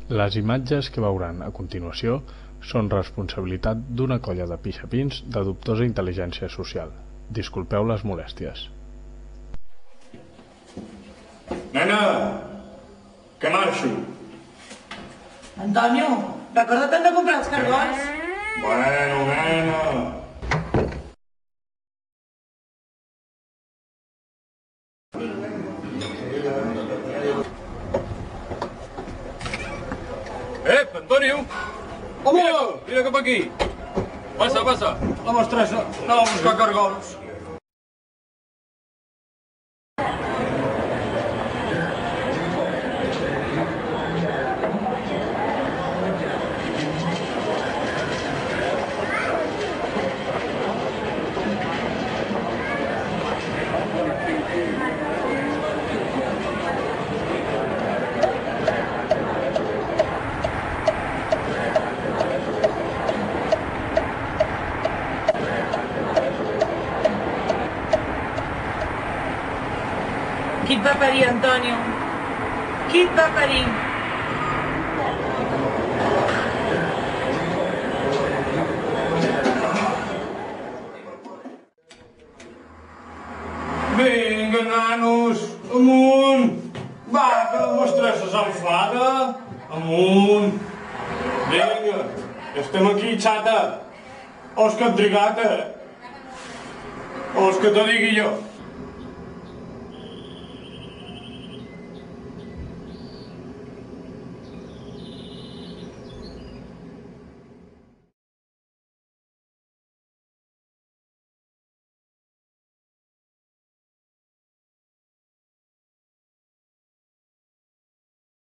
Les imatges que veuran a continuació són responsabilitat d'una colla de pixapins de dubtosa intel·ligència social. Disculpeu les molèsties. Nena, que marxo. Antonio, recorda't que hem de comprar els cargols. Bueno, nena. Antonio! Home! Mira cap aquí! Passa, passa! La mestressa anava a buscar cargols. Qui et va parir, Antonio? Qui et va parir? Vinga, nanos, amunt! Va, que la mestressa s'enfada! Amunt! Vinga, estem aquí, xata! Os que et trigata! Os que te digui jo!